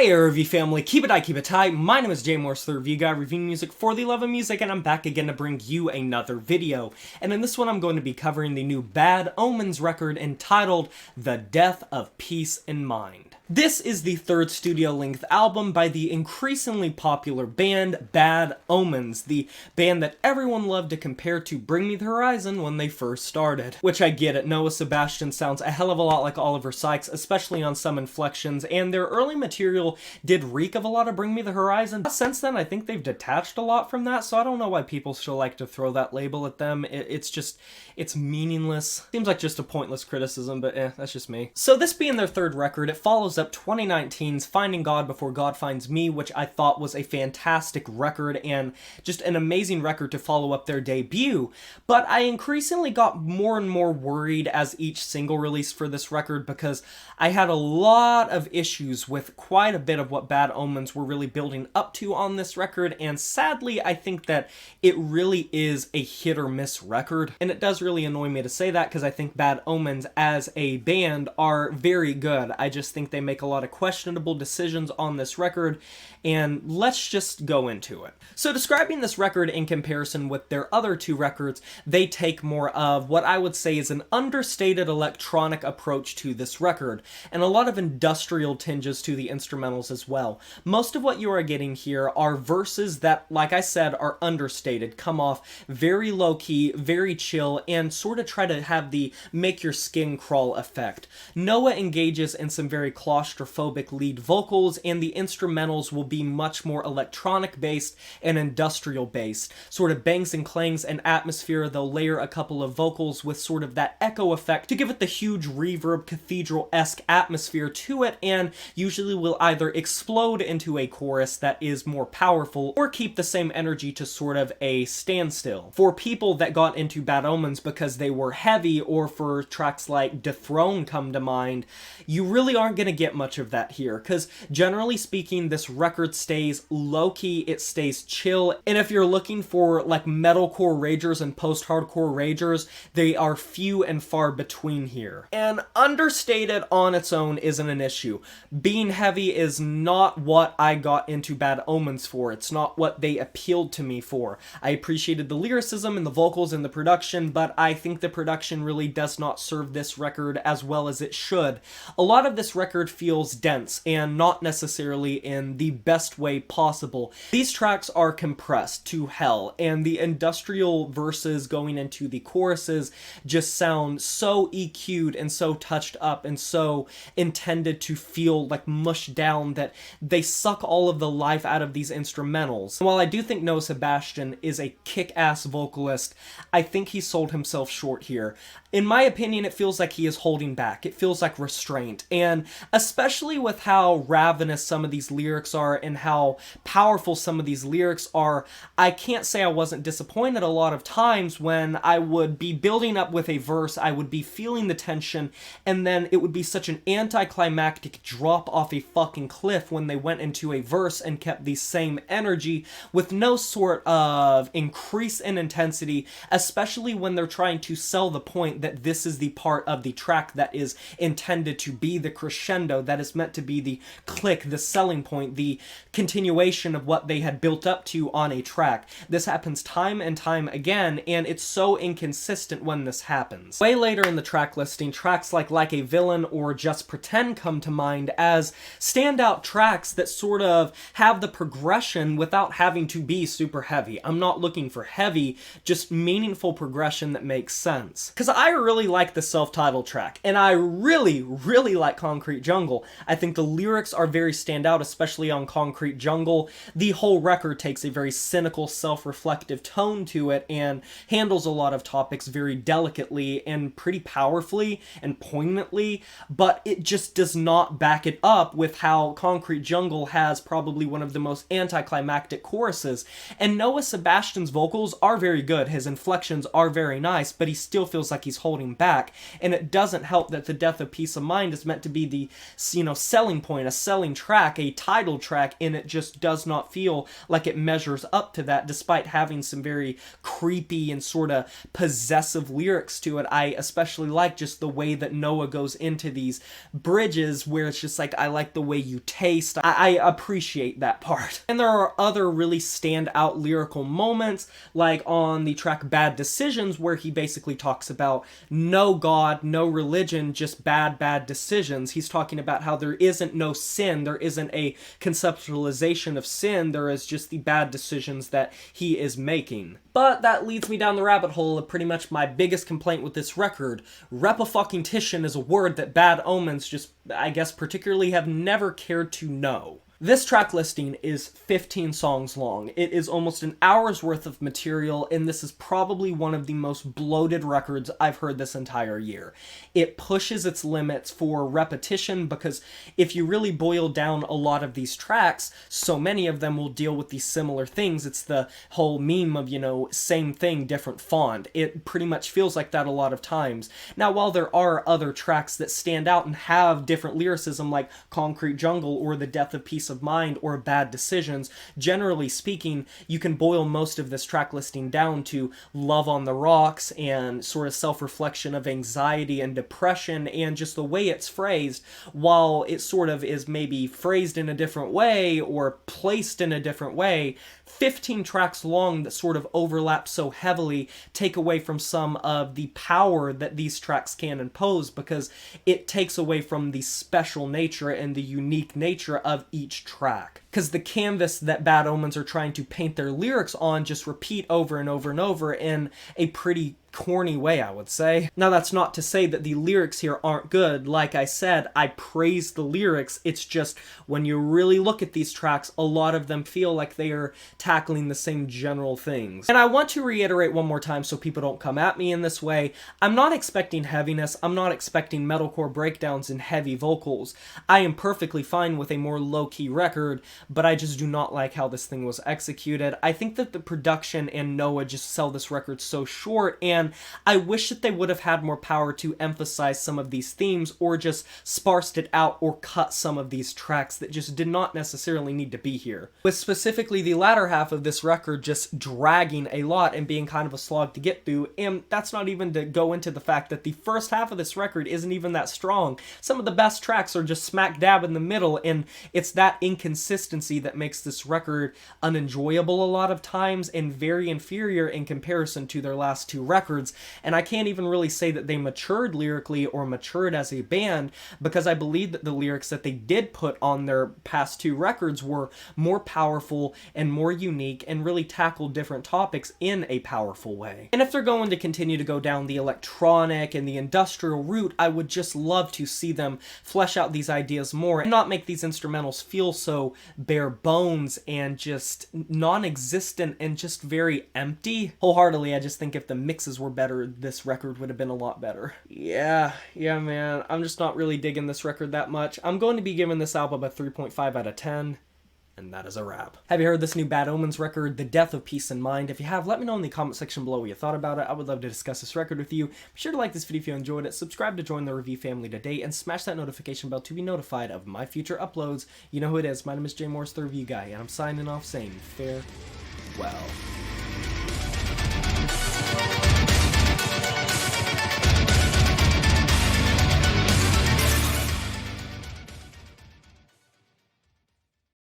Hey review family, keep it tight. My name is Jay Morse, the review guy reviewing music for the love of music, and I'm back again to bring you another video. And in this one I'm going to be covering the new Bad Omens record entitled The Death of Peace in Mind. This is the third studio-length album by the increasingly popular band Bad Omens, the band that everyone loved to compare to Bring Me the Horizon when they first started. Which I get it, Noah Sebastian sounds a hell of a lot like Oliver Sykes, especially on some inflections, and their early material did reek of a lot of Bring Me the Horizon. Since then, I think they've detached a lot from that, so I don't know why people still like to throw that label at them. It's meaningless. Seems like just a pointless criticism, but that's just me. So this being their third record, it follows up 2019's Finding God Before God Finds Me, which I thought was a fantastic record and just an amazing record to follow up their debut. But I increasingly got more and more worried as each single released for this record because I had a lot of issues with quite a bit of what Bad Omens were really building up to on this record, and sadly I think that it really is a hit or miss record. And it does really annoy me to say that because I think Bad Omens as a band are very good. I just think they make a lot of questionable decisions on this record, and let's just go into it. So describing this record in comparison with their other two records, they take more of what I would say is an understated electronic approach to this record, and a lot of industrial tinges to the instrumentals as well. Most of what you are getting here are verses that, like I said, are understated, come off very low-key, very chill, and sort of try to have the make your skin crawl effect. Noah engages in some very claustrophobic lead vocals, and the instrumentals will be much more electronic-based and industrial-based. Sort of bangs and clangs and atmosphere. They'll layer a couple of vocals with sort of that echo effect to give it the huge reverb cathedral-esque atmosphere to it, and usually will either explode into a chorus that is more powerful or keep the same energy to sort of a standstill. For people that got into Bad Omens because they were heavy, or for tracks like Dethrone come to mind, you really aren't going to get much of that here, because generally speaking this record stays low-key, it stays chill, and if you're looking for like metalcore ragers and post-hardcore ragers, they are few and far between here. And understated on its own isn't an issue. Being heavy is not what I got into Bad Omens for. It's not what they appealed to me for. I appreciated the lyricism and the vocals and the production, but I think the production really does not serve this record as well as it should. A lot of this record feels dense, and not necessarily in the best way possible. These tracks are compressed to hell, and the industrial verses going into the choruses just sound so EQ'd and so touched up and so intended to feel like mushed down that they suck all of the life out of these instrumentals. And while I do think Noah Sebastian is a kick-ass vocalist, I think he sold himself short here. In my opinion, it feels like he is holding back. It feels like restraint, and especially with how ravenous some of these lyrics are and how powerful some of these lyrics are, I can't say I wasn't disappointed a lot of times when I would be building up with a verse, I would be feeling the tension, and then it would be such an anticlimactic drop off a fucking cliff when they went into a verse and kept the same energy with no sort of increase in intensity, especially when they're trying to sell the point that this is the part of the track that is intended to be the crescendo, that is meant to be the click, the selling point, the continuation of what they had built up to on a track. This happens time and time again, and it's so inconsistent when this happens. Way later in the track listing, tracks like a Villain or Just Pretend come to mind as standout tracks that sort of have the progression without having to be super heavy. I'm not looking for heavy, just meaningful progression that makes sense. Because I really like the self-titled track, and I really like Concrete Jungle. I think the lyrics are very standout, especially on Concrete Jungle. The whole record takes a very cynical, self-reflective tone to it and handles a lot of topics very delicately and pretty powerfully and poignantly, but it just does not back it up with how Concrete Jungle has probably one of the most anticlimactic choruses. And Noah Sebastian's vocals are very good, his inflections are very nice, but he still feels like he's holding back. And it doesn't help that The Death of Peace of Mind is meant to be the, selling point, a selling track, a title track, and it just does not feel like it measures up to that, despite having some very creepy and sort of possessive lyrics to it. I especially like just the way that Noah goes into these bridges where it's just like, I like the way you taste. I appreciate that part. And there are other really standout lyrical moments, like on the track Bad Decisions, where he basically talks about no God, no religion, just bad decisions. He's talking about how there isn't no sin, there isn't a conceptualization of sin, there is just the bad decisions that he is making. But that leads me down the rabbit hole of pretty much my biggest complaint with this record. Repifucking-tion is a word that Bad Omens just, I guess, particularly have never cared to know. This track listing is 15 songs long. It is almost an hour's worth of material, and this is probably one of the most bloated records I've heard this entire year. It pushes its limits for repetition, because if you really boil down a lot of these tracks, so many of them will deal with these similar things. It's the whole meme of, same thing, different font. It pretty much feels like that a lot of times. Now, while there are other tracks that stand out and have different lyricism, like Concrete Jungle or The Death of Peace of Mind or Bad Decisions, generally speaking, you can boil most of this track listing down to love on the rocks and sort of self-reflection of anxiety and depression, and just the way it's phrased, while it sort of is maybe phrased in a different way or placed in a different way, 15 tracks long that sort of overlap so heavily take away from some of the power that these tracks can impose, because it takes away from the special nature and the unique nature of each track. Because the canvas that Bad Omens are trying to paint their lyrics on just repeat over and over and over in a pretty corny way, I would say. Now, that's not to say that the lyrics here aren't good. Like I said, I praise the lyrics. It's just when you really look at these tracks, a lot of them feel like they are tackling the same general things. And I want to reiterate one more time so people don't come at me in this way. I'm not expecting heaviness. I'm not expecting metalcore breakdowns and heavy vocals. I am perfectly fine with a more low-key record, but I just do not like how this thing was executed. I think that the production and Noah just sell this record so short, and I wish that they would have had more power to emphasize some of these themes, or just sparsed it out or cut some of these tracks that just did not necessarily need to be here. With specifically the latter half of this record just dragging a lot and being kind of a slog to get through, and that's not even to go into the fact that the first half of this record isn't even that strong. Some of the best tracks are just smack dab in the middle, and it's that inconsistency that makes this record unenjoyable a lot of times and very inferior in comparison to their last two records. And I can't even really say that they matured lyrically or matured as a band, because I believe that the lyrics that they did put on their past two records were more powerful and more unique and really tackled different topics in a powerful way. And if they're going to continue to go down the electronic and the industrial route, I would just love to see them flesh out these ideas more and not make these instrumentals feel so bare bones and just non-existent and just very empty. Wholeheartedly, I just think if the mixes were better, this record would have been a lot better. Yeah, man, I'm just not really digging this record that much. I'm going to be giving this album a 3.5 out of 10. And that is a wrap. Have you heard this new Bad Omens record, The Death of Peace in Mind? If you have, let me know in the comment section below what you thought about it. I would love to discuss this record with you. Be sure to like this video if you enjoyed it, subscribe to join the review family today, and smash that notification bell to be notified of my future uploads. You know who it is. My name is Jay Morris, the Review Guy, and I'm signing off saying farewell.